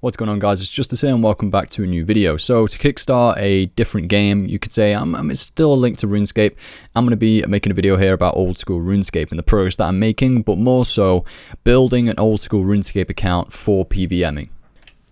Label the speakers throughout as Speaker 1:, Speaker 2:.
Speaker 1: What's going on, guys? It's Justice here and welcome back to a new video. So to kickstart a different game, you could say, it's still a link to RuneScape. I'm going to be making a video here about old school RuneScape and the progress that I'm making, but more so building an old school RuneScape account for PvMing.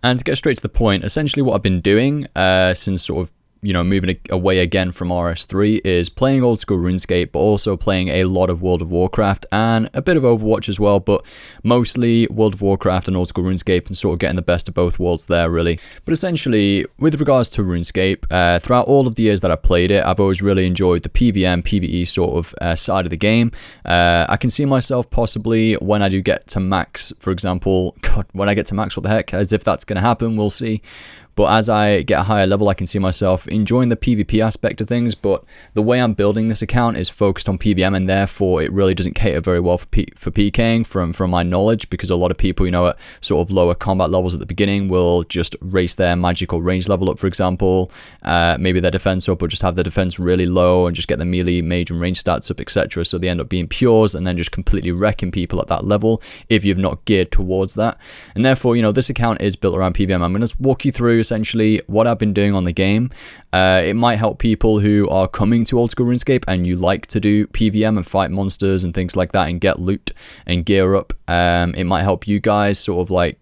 Speaker 1: And to get straight to the point, essentially what I've been doing since sort of moving away again from RS3 is playing old school RuneScape, but also playing a lot of World of Warcraft and a bit of Overwatch as well, but mostly World of Warcraft and old school RuneScape, and sort of getting the best of both worlds there, really. But essentially, with regards to RuneScape, throughout all of the years that I've played it, I've always really enjoyed the PvM, PvE sort of side of the game. I can see myself possibly when I do get to max, for example, God, when I get to max, what the heck, as if that's going to happen, we'll see. But as I get a higher level, I can see myself enjoying the PvP aspect of things, but the way I'm building this account is focused on PvM, and therefore it really doesn't cater very well for PKing from my knowledge, because a lot of people, at sort of lower combat levels at the beginning will just race their magic or range level up, for example, maybe their defense up, or just have their defense really low and just get the melee, mage and range stats up, etc. So they end up being pures and then just completely wrecking people at that level if you've not geared towards that. And therefore, this account is built around PvM. I'm going to walk you through essentially what I've been doing on the game. It might help people who are coming to old school RuneScape and you like to do PvM and fight monsters and things like that and get loot and gear up. It might help you guys sort of like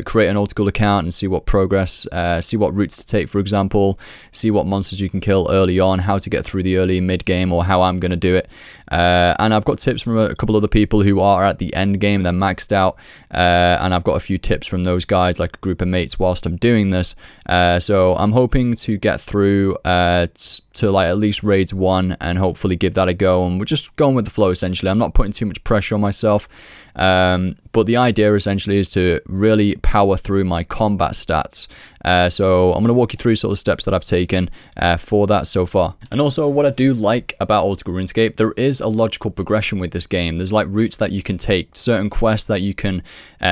Speaker 1: create an old school account and see what progress, see what routes to take, for example, see what monsters you can kill early on, how to get through the early mid game, or how I'm going to do it. And I've got tips from a couple other people who are at the end game, they're maxed out, and I've got a few tips from those guys, like a group of mates, whilst I'm doing this. So I'm hoping to get through to like at least raids 1 and hopefully give that a go, and we're just going with the flow essentially. I'm not putting too much pressure on myself, but the idea essentially is to really power through my combat stats. So I'm going to walk you through sort of steps that I've taken for that so far. And also, what I do like about old school RuneScape, there is a logical progression with this game. There's like routes that you can take, certain quests that you can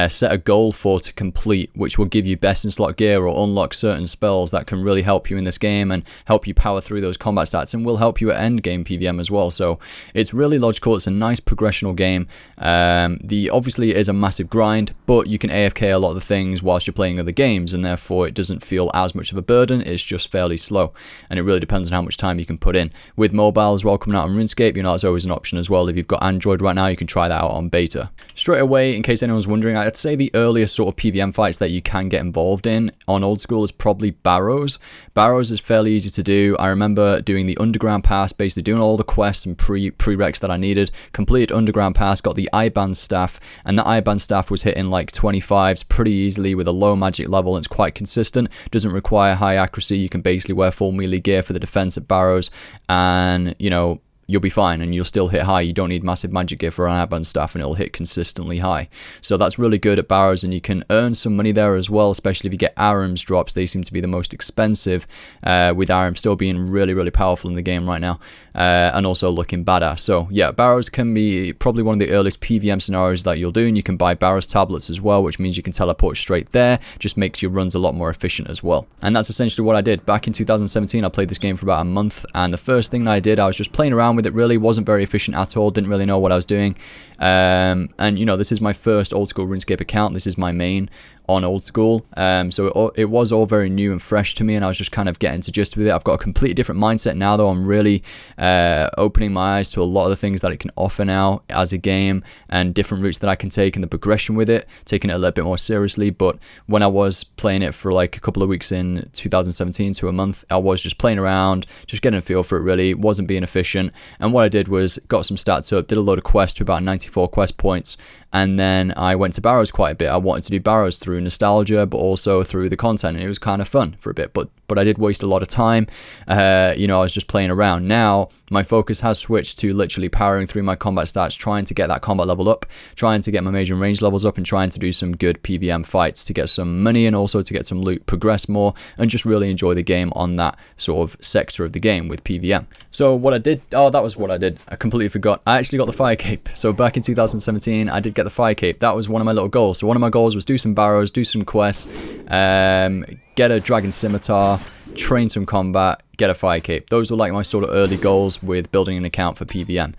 Speaker 1: set a goal for to complete, which will give you best in slot gear or unlock certain spells that can really help you in this game and help you power through those combat stats, and will help you at end game PvM as well. So it's really logical. It's a nice progressional game. Obviously it is a massive grind, but you can AFK a lot of the things whilst you're playing other games, and therefore it doesn't feel as much of a burden. It's just fairly slow, and it really depends on how much time you can put in. With mobile as well coming out on RuneScape, that's always an option as well. If you've got Android right now, you can try that out on beta. Straight away, in case anyone's wondering, I'd say the earliest sort of PvM fights that you can get involved in on old school is probably Barrows. Barrows is fairly easy to do. I remember doing the underground pass, basically doing all the quests and prereqs that I needed, completed underground pass, got the Iban staff, and that Iban staff was hitting like 25s pretty easily with a low magic level, and it's quite consistent, doesn't require high accuracy. You can basically wear full melee gear for the defense at Barrows, and you'll be fine, and you'll still hit high. You don't need massive magic gear for an Iban staff, and it'll hit consistently high. So that's really good at Barrows, and you can earn some money there as well, especially if you get Arms drops. They seem to be the most expensive, with Arms still being really, really powerful in the game right now, and also looking badass. So yeah, Barrows can be probably one of the earliest PvM scenarios that you'll do, and you can buy Barrows tablets as well, which means you can teleport straight there. Just makes your runs a lot more efficient as well. And that's essentially what I did. Back in 2017, I played this game for about a month, and the first thing that I did, I was just playing around with it. Really wasn't very efficient at all, didn't really know what I was doing, and this is my first old school RuneScape account. This is my main on old school, so it was all very new and fresh to me, and I was just kind of getting to gist with it. I've got a completely different mindset now, though. I'm really opening my eyes to a lot of the things that it can offer now as a game, and different routes that I can take, and the progression with it, taking it a little bit more seriously. But when I was playing it for like a couple of weeks in 2017 to a month, I was just playing around, just getting a feel for it, really wasn't being efficient. And what I did was got some stats up, did a load of quests to about 94 quest points, and then I went to Barrows quite a bit. I wanted to do Barrows through nostalgia, but also through the content, and it was kind of fun for a bit, but I did waste a lot of time. I was just playing around. Now my focus has switched to literally powering through my combat stats, trying to get that combat level up, trying to get my major and range levels up, and trying to do some good PvM fights to get some money, and also to get some loot, progress more, and just really enjoy the game on that sort of sector of the game with PvM. So what I did, that was what I did. I completely forgot. I actually got the fire cape. So back in 2017, I did get the fire cape. That was one of my little goals. So one of my goals was do some Barrows, do some quests, get a dragon scimitar, train some combat, get a fire cape. Those were like my sort of early goals with building an account for PvM.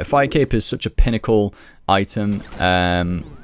Speaker 1: Fire cape is such a pinnacle item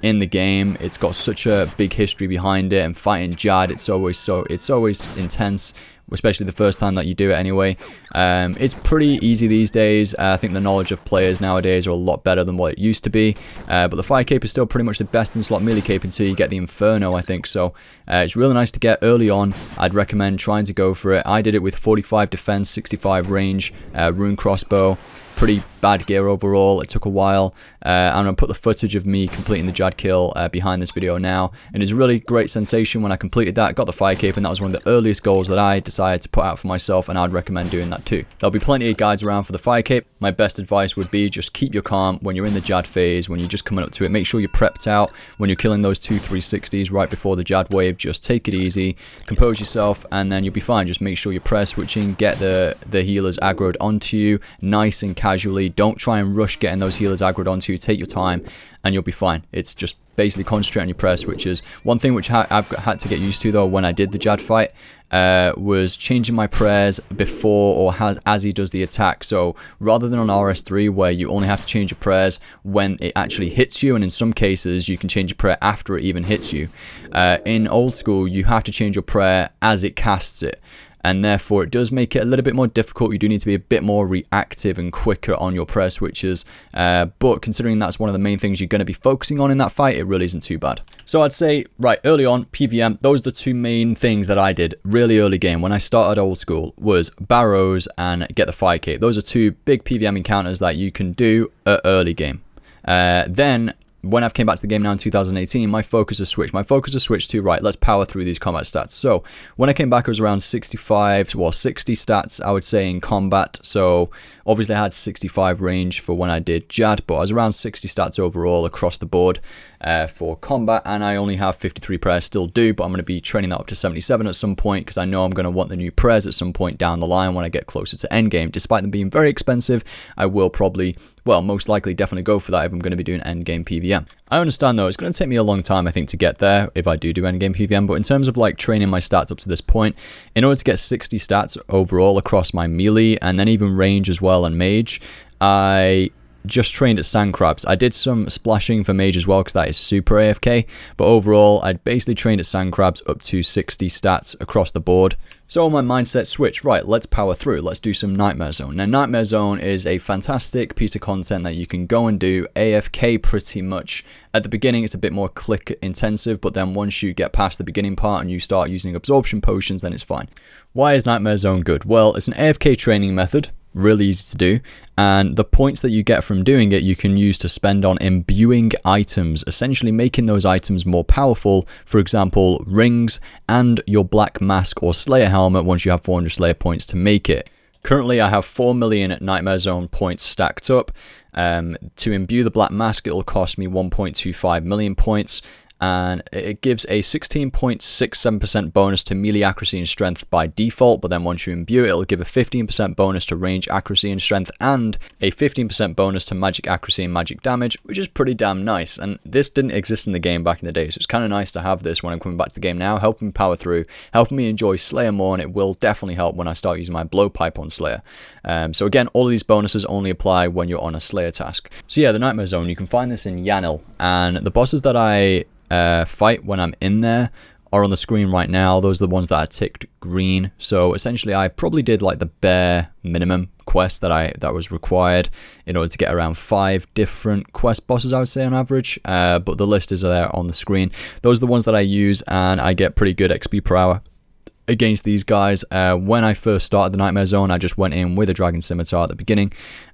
Speaker 1: in the game. It's got such a big history behind it, and fighting Jad, it's always intense, especially the first time that you do it anyway. It's pretty easy these days. I think the knowledge of players nowadays are a lot better than what it used to be, but the fire cape is still pretty much the best in slot melee cape until you get the Inferno, I think. So it's really nice to get early on. I'd recommend trying to go for it. I did it with 45 defense, 65 range, rune crossbow. Pretty bad gear overall. It took a while. I'm going to put the footage of me completing the Jad kill behind this video now, and it's a really great sensation when I completed that. Got the fire cape, and that was one of the earliest goals that I decided to put out for myself, and I'd recommend doing that too. There'll be plenty of guides around for the fire cape. My best advice would be just keep your calm when you're in the Jad phase, when you're just coming up to it. Make sure you're prepped out when you're killing those 2 360s right before the Jad wave. Just take it easy, compose yourself, and then you'll be fine. Just make sure you're press switching, get the healers aggroed onto you nice and casually. Don't try and rush getting those healers aggroed onto you. Take your time and you'll be fine. It's just basically concentrate on your press, which is one thing which I've had to get used to though when I did the Jad fight, was changing my prayers before or as he does the attack. So rather than on RS3 where you only have to change your prayers when it actually hits you, and in some cases you can change your prayer after it even hits you, in old school you have to change your prayer as it casts it. And therefore it does make it a little bit more difficult. You do need to be a bit more reactive and quicker on your prayer switches, but considering that's one of the main things you're going to be focusing on in that fight, it really isn't too bad. So I'd say, right, early on, PvM, those are the two main things that I did really early game when I started old school, was Barrows and get the fire cape. Those are two big PvM encounters that you can do at early game. Then when I've came back to the game now in 2018, my focus has switched. My focus has switched to, right, let's power through these combat stats. So when I came back, I was around 65, well, 60 stats, I would say, in combat. So obviously I had 65 range for when I did Jad, but I was around 60 stats overall across the board for combat, and I only have 53 prayers, still do, but I'm going to be training that up to 77 at some point, because I know I'm going to want the new prayers at some point down the line when I get closer to endgame. Despite them being very expensive, I will probably, well, most likely definitely go for that if I'm going to be doing endgame PvM. I understand though, it's going to take me a long time, I think, to get there if I do endgame PvM, but in terms of like training my stats up to this point, in order to get 60 stats overall across my melee and then even range as well and mage, I just trained at sand crabs. I did some splashing for mage as well because that is super AFK, but overall I basically trained at sand crabs up to 60 stats across the board. So my mindset switched, right, let's power through, let's do some Nightmare Zone. Now Nightmare Zone is a fantastic piece of content that you can go and do AFK pretty much. At the beginning it's a bit more click intensive, but then once you get past the beginning part and you start using absorption potions, then it's fine. Why is Nightmare Zone good? Well, it's an AFK training method, really easy to do, and the points that you get from doing it you can use to spend on imbuing items, essentially making those items more powerful. For example, rings and your black mask or slayer helmet once you have 400 slayer points to make it. Currently I have 4 million Nightmare Zone points stacked up. To imbue the black mask it'll cost me 1.25 million points, and it gives a 16.67% bonus to melee accuracy and strength by default, but then once you imbue it, it'll give a 15% bonus to range accuracy and strength and a 15% bonus to magic accuracy and magic damage, which is pretty damn nice. And this didn't exist in the game back in the day, so it's kind of nice to have this when I'm coming back to the game now, helping me power through, helping me enjoy Slayer more, and it will definitely help when I start using my blowpipe on Slayer. So again, all of these bonuses only apply when you're on a Slayer task. So yeah, the Nightmare Zone, you can find this in Yanil, and the bosses that I fight when I'm in there are on the screen right now. Those are the ones that are ticked green. So essentially I probably did like the bare minimum quest that was required in order to get around 5 different quest bosses, I would say, on average, but the list is there on the screen. Those are the ones that I use, and I get pretty good XP per hour against these guys. When I first started the Nightmare Zone, I just went in with a Dragon Scimitar at the beginning,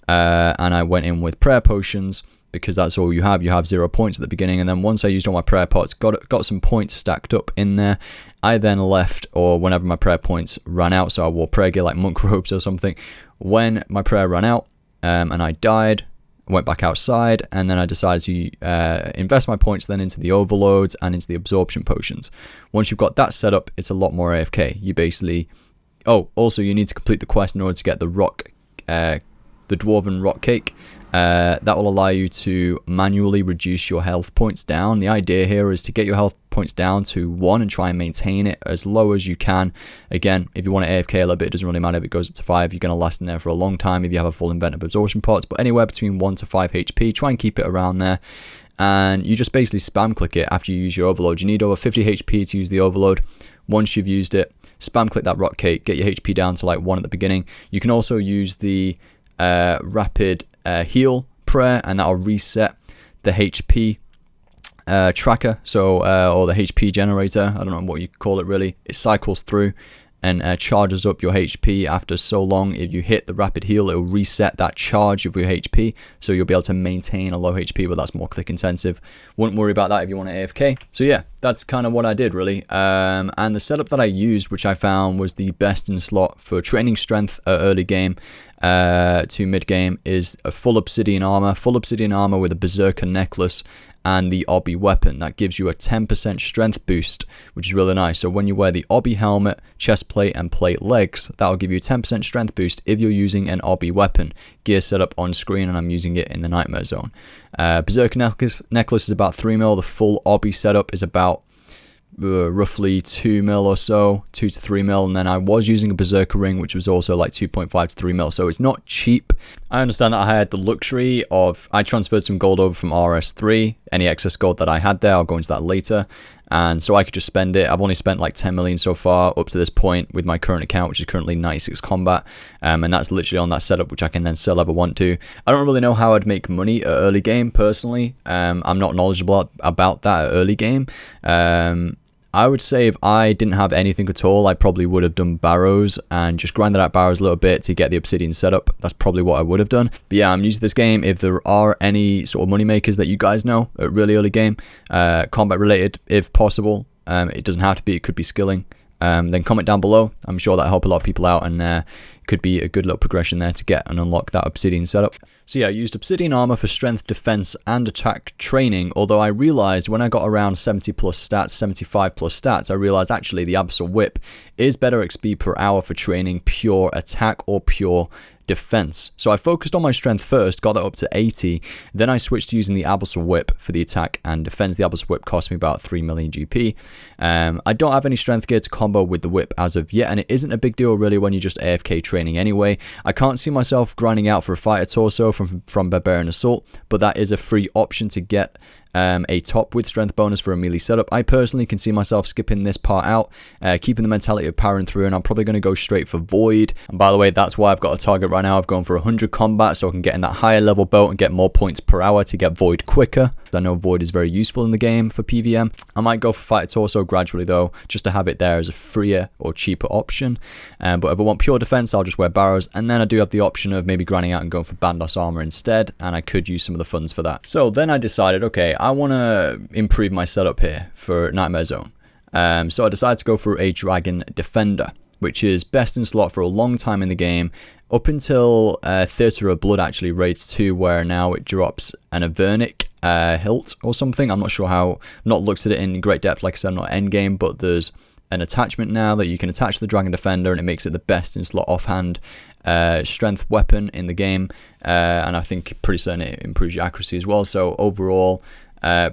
Speaker 1: and I went in with prayer potions, because that's all you have. You have 0 points at the beginning, and then once I used all my prayer pots, got some points stacked up in there, I then left, or whenever my prayer points ran out, so I wore prayer gear like monk robes or something. When my prayer ran out and I died, I went back outside, and then I decided to invest my points then into the overloads and into the absorption potions. Once you've got that set up, it's a lot more AFK. You basically... Oh, also you need to complete the quest in order to get the the Dwarven Rock Cake. That will allow you to manually reduce your health points down. The idea here is to get your health points down to 1 and try and maintain it as low as you can. Again, if you want to AFK a little bit, it doesn't really matter if it goes up to 5. You're going to last in there for a long time if you have a full inventive absorption pots, but anywhere between 1 to 5 HP, try and keep it around there. And you just basically spam click it after you use your overload. You need over 50 HP to use the overload. Once you've used it, spam click that rock cake, get your HP down to like 1 at the beginning. You can also use the rapid heal prayer, and that'll reset the HP tracker, so or the HP generator. I don't know what you call it really. It cycles through and charges up your HP after so long. If you hit the rapid heal, it'll reset that charge of your HP, so you'll be able to maintain a low HP, but that's more click intensive. Wouldn't worry about that if you want to AFK. So yeah, that's kind of what I did really. And the setup that I used, which I found was the best in slot for training strength early game to mid game, is a full obsidian armor with a berserker necklace and the obby weapon. That gives you a 10% strength boost, which is really nice. So when you wear the obby helmet, chest plate, and plate legs, that'll give you a 10% strength boost if you're using an obby weapon. Gear setup on screen, and I'm using it in the nightmare zone. Berserker necklace is about 3 mil. The full obby setup is about roughly 2 mil or so, 2 to 3 mil, and then I was using a berserker ring, which was also like 2.5 to 3 mil, so it's not cheap. I understand that I had the luxury of, I transferred some gold over from RS3, any excess gold that I had there, I'll go into that later, and so I could just spend it. I've only spent like 10 million so far up to this point with my current account, which is currently 96 combat, and that's literally on that setup, which I can then sell if I want to. I don't really know how I'd make money at early game personally. I'm not knowledgeable about that at early game. I would say if I didn't have anything at all, I probably would have done Barrows and just grinded out Barrows a little bit to get the obsidian setup. That's probably what I would have done. But yeah, I'm new to this game. If there are any sort of money makers that you guys know at really early game, combat related, if possible, it doesn't have to be, it could be skilling, then comment down below. I'm sure that'll help a lot of people out, and could be a good little progression there to get and unlock that obsidian setup. So yeah, I used obsidian armor for strength, defense, and attack training, although I realized when I got around 70 plus stats, 75 plus stats, I realized actually the Abyssal Whip is better XP per hour for training pure attack or pure defense. So I focused on my strength first, got that up to 80, then I switched to using the Abyssal Whip for the attack and defense. The Abyssal Whip cost me about 3 million GP. I don't have any strength gear to combo with the whip as of yet, and it isn't a big deal really when you're just AFK training anyway. I can't see myself grinding out for a fighter torso from Barbarian Assault, but that is a free option to get a top with strength bonus for a melee setup. I personally can see myself skipping this part out, keeping the mentality of powering through, and I'm probably going to go straight for Void. And by the way, that's why I've got a target right now. I've gone for 100 combat so I can get in that higher level boat and get more points per hour to get Void quicker. I know Void is very useful in the game for PvM. I might go for fighter torso gradually though, just to have it there as a freer or cheaper option. But if I want pure defense, I'll just wear Barrows, and then I do have the option of maybe grinding out and going for Bandos armor instead, and I could use some of the funds for that. So then I decided, okay, I want to improve my setup here for Nightmare Zone. So I decided to go for a Dragon Defender, which is best in slot for a long time in the game, up until Theatre of Blood actually raids 2, where now it drops an Avernic hilt or something. I'm not sure how, not looked at it in great depth, like I said, I'm not endgame, but there's an attachment now that you can attach to the Dragon Defender, and it makes it the best in slot offhand strength weapon in the game, and I think pretty certain it improves your accuracy as well. So overall,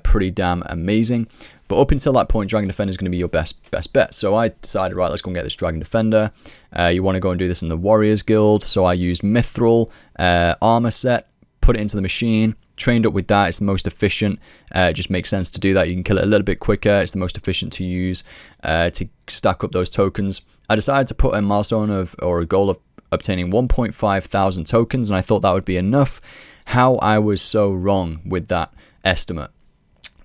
Speaker 1: pretty damn amazing. But up until that point, Dragon Defender is going to be your best bet. So I decided, right, let's go and get this Dragon Defender. You want to go and do this in the Warriors Guild. So I used Mithril armor set, put it into the machine, trained up with that. It's the most efficient. It just makes sense to do that. You can kill it a little bit quicker. It's the most efficient to use to stack up those tokens. I decided to put a milestone or a goal of obtaining 1.5 thousand tokens, and I thought that would be enough. How I was so wrong with that estimate.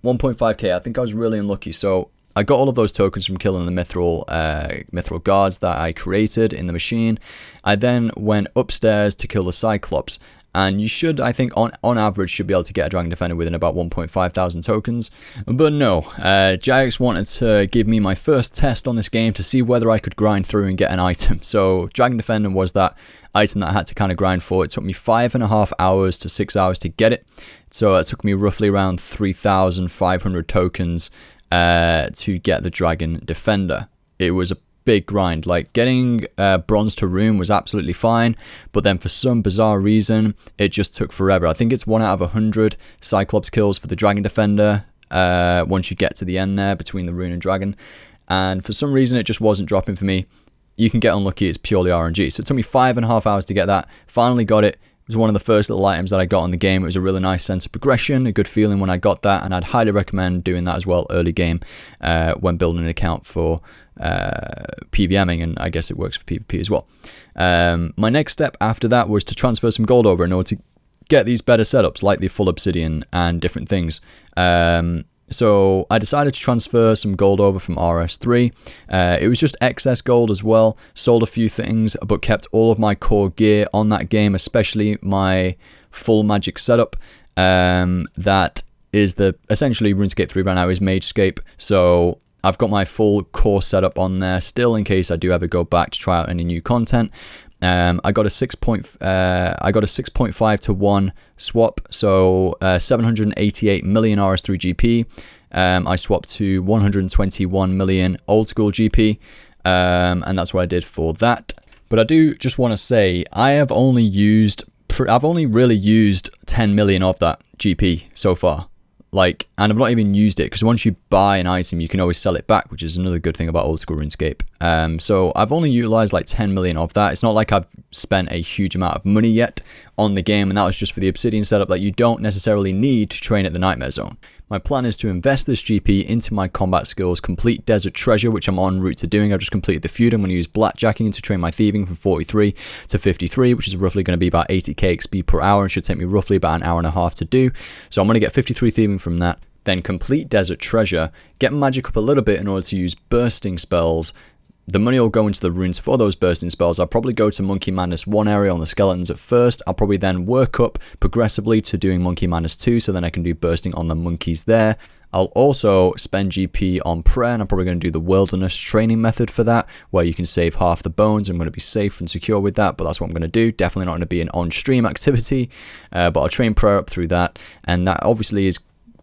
Speaker 1: 1.5k, I think I was really unlucky. So I got all of those tokens from killing the mithril guards that I created in the machine. I then went upstairs to kill the Cyclops, and you should, I think, on average, should be able to get a Dragon Defender within about 1.5 thousand tokens. But no, Jagex wanted to give me my first test on this game to see whether I could grind through and get an item. So Dragon Defender was that item that I had to kind of grind for. It took me 5.5 hours to 6 hours to get it. So it took me roughly around 3,500 tokens to get the Dragon Defender. It was a big grind. Like getting bronze to rune was absolutely fine, but then for some bizarre reason it just took forever. I think it's 1 out of 100 Cyclops kills for the Dragon Defender once you get to the end there between the rune and dragon, and for some reason it just wasn't dropping for me. You can get unlucky, it's purely RNG. So it took me 5.5 hours to get that. Finally got it. It was one of the first little items that I got on the game. It was a really nice sense of progression, a good feeling when I got that, and I'd highly recommend doing that as well early game when building an account for PvMing, and I guess it works for PvP as well. My next step after that was to transfer some gold over in order to get these better setups, like the full obsidian and different things. So I decided to transfer some gold over from RS3. It was just excess gold as well. Sold a few things, but kept all of my core gear on that game, especially my full magic setup. That is essentially RuneScape 3 right now is Magescape. So I've got my full core setup on there still in case I do ever go back to try out any new content. I got a 6.5 to 1 swap, so 788 million RS3 GP. I swapped to 121 million old school GP, and that's what I did for that. But I do just want to say I've only really used 10 million of that GP so far. Like, and I've not even used it, because once you buy an item, you can always sell it back, which is another good thing about old school RuneScape. So I've only utilized like 10 million of that. It's not like I've spent a huge amount of money yet on the game, and that was just for the obsidian setup that you don't necessarily need to train at the Nightmare Zone. My plan is to invest this GP into my combat skills, complete Desert Treasure, which I'm en route to doing. I've just completed the feud. I'm going to use Blackjacking to train my thieving from 43 to 53, which is roughly going to be about 80k XP per hour, and should take me roughly about an hour and a half to do. So I'm going to get 53 thieving from that, then complete Desert Treasure, get magic up a little bit in order to use bursting spells. The money will go into the runes for those bursting spells. I'll probably go to Monkey Madness 1 area on the skeletons at first. I'll probably then work up progressively to doing Monkey Madness 2, so then I can do bursting on the monkeys there. I'll also spend GP on prayer, and I'm probably going to do the wilderness training method for that, where you can save half the bones. I'm going to be safe and secure with that, but that's what I'm going to do. Definitely not going to be an on-stream activity, but I'll train prayer up through that, and that obviously is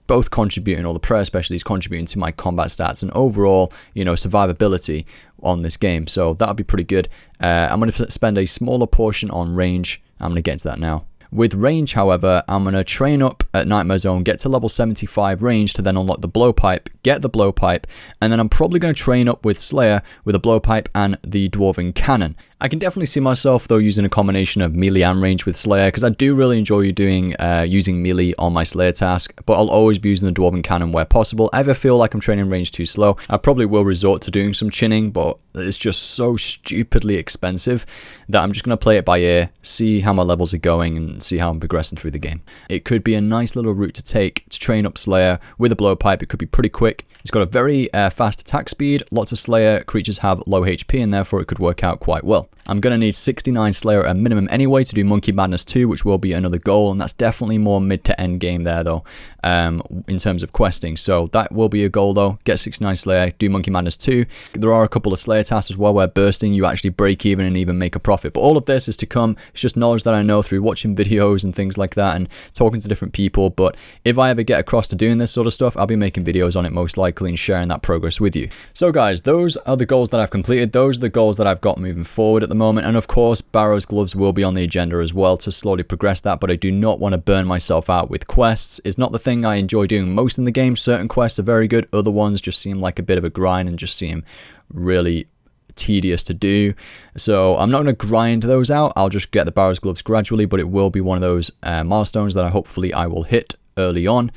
Speaker 1: both contributing, or the prayer especially is contributing to my combat stats and overall, you know, survivability on this game. So that'll be pretty good. I'm going to spend a smaller portion on range. I'm going to get into that now. With range, however, I'm going to train up at Nightmare Zone, get to level 75 range to then unlock the blowpipe, get the blowpipe, and then I'm probably going to train up with Slayer with a blowpipe and the Dwarven Cannon. I can definitely see myself, though, using a combination of melee and range with Slayer, because I do really enjoy using melee on my Slayer task, but I'll always be using the Dwarven Cannon where possible. I ever feel like I'm training range too slow, I probably will resort to doing some chinning, but it's just so stupidly expensive that I'm just going to play it by ear, see how my levels are going, and see how I'm progressing through the game. It could be a nice little route to take to train up Slayer with a blowpipe. It could be pretty quick. It's got a very fast attack speed. Lots of Slayer creatures have low HP, and therefore it could work out quite well. I'm going to need 69 Slayer at minimum anyway to do Monkey Madness 2, which will be another goal, and that's definitely more mid to end game there, though, in terms of questing. So that will be a goal, though. Get 69 Slayer, do Monkey Madness 2. There are a couple of Slayer tasks as well where bursting, you actually break even and even make a profit. But all of this is to come. It's just knowledge that I know through watching videos and things like that and talking to different people. But if I ever get across to doing this sort of stuff, I'll be making videos on it most likely and sharing that progress with you. So guys, those are the goals that I've completed. Those are the goals that I've got moving forward at the moment. And of course, Barrows gloves will be on the agenda as well to slowly progress that, but I do not want to burn myself out with quests. It's not the thing I enjoy doing most in the game. Certain quests are very good. Other ones just seem like a bit of a grind and just seem really tedious to do. So I'm not going to grind those out. I'll just get the Barrows gloves gradually, but it will be one of those milestones that hopefully I will hit early on.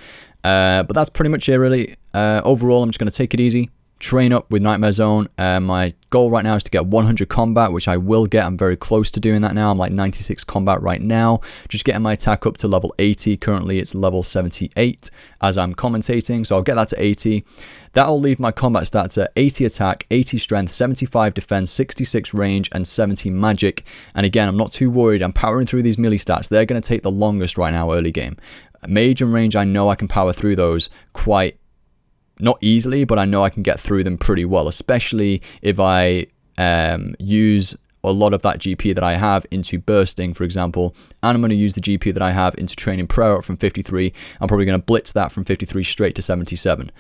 Speaker 1: But that's pretty much it, really. Overall, I'm just going to take it easy, train up with Nightmare Zone. My goal right now is to get 100 combat, which I will get. I'm very close to doing that now. I'm like 96 combat right now. Just getting my attack up to level 80. Currently, it's level 78 as I'm commentating, so I'll get that to 80. That'll leave my combat stats at 80 attack, 80 strength, 75 defense, 66 range, and 70 magic. And again, I'm not too worried. I'm powering through these melee stats. They're going to take the longest right now early game. Mage and range, I know I can power through those quite, not easily, but I know I can get through them pretty well, especially if I use a lot of that GP that I have into bursting, for example, and I'm going to use the GP that I have into training pro from 53. I'm probably going to blitz that from 53 straight to 77.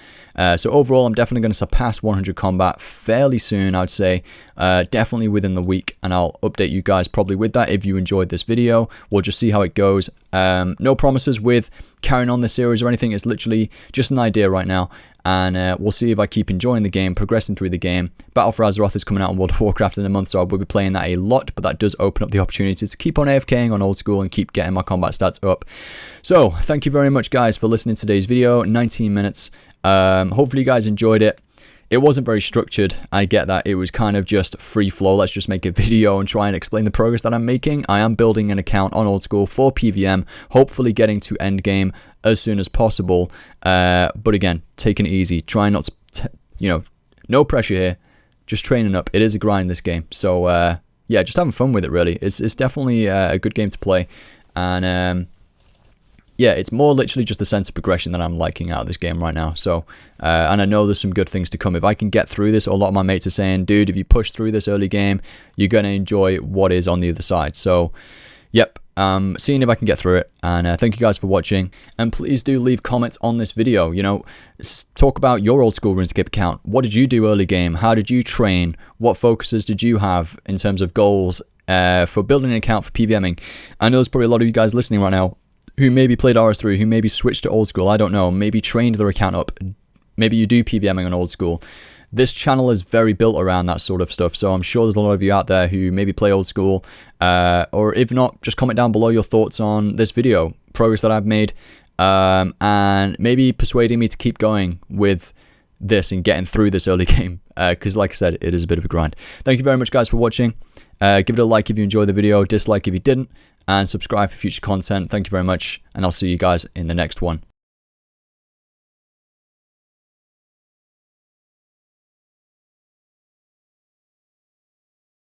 Speaker 1: So overall, I'm definitely going to surpass 100 combat fairly soon, I would say, definitely within the week, and I'll update you guys probably with that. If you enjoyed this video, we'll just see how it goes. No promises with carrying on this series or anything. It's literally just an idea right now, and we'll see if I keep enjoying the game, progressing through the game. Battle for Azeroth is coming out on World of Warcraft in a month, so I will be playing that a lot, but that does open up the opportunity to keep on AFKing on Old School and keep getting my combat stats up. So thank you very much, guys, for listening to today's video. 19 minutes. Hopefully you guys enjoyed it. It wasn't very structured, I get that. It was kind of just free flow. Let's just make a video and try and explain the progress that I'm making. I am building an account on Old School for PvM, hopefully getting to end game as soon as possible. But again, taking it easy, trying not to, no pressure here, just training up. It is a grind, this game. So yeah, just having fun with it, really. It's definitely a good game to play. And yeah, it's more literally just the sense of progression that I'm liking out of this game right now. So, and I know there's some good things to come. If I can get through this, a lot of my mates are saying, dude, if you push through this early game, you're going to enjoy what is on the other side. So, yep, seeing if I can get through it. And thank you guys for watching. And please do leave comments on this video. Talk about your Old School RuneScape account. What did you do early game? How did you train? What focuses did you have in terms of goals for building an account for PvMing? I know there's probably a lot of you guys listening right now who maybe played RS3, who maybe switched to Old School, I don't know, maybe trained their account up, maybe you do PvMing on Old School. This channel is very built around that sort of stuff, so I'm sure there's a lot of you out there who maybe play Old School, or if not, just comment down below your thoughts on this video, progress that I've made, and maybe persuading me to keep going with this and getting through this early game, because like I said, it is a bit of a grind. Thank you very much, guys, for watching. Give it a like if you enjoyed the video, dislike if you didn't, and subscribe for future content. Thank you very much, and I'll see you guys in the next one.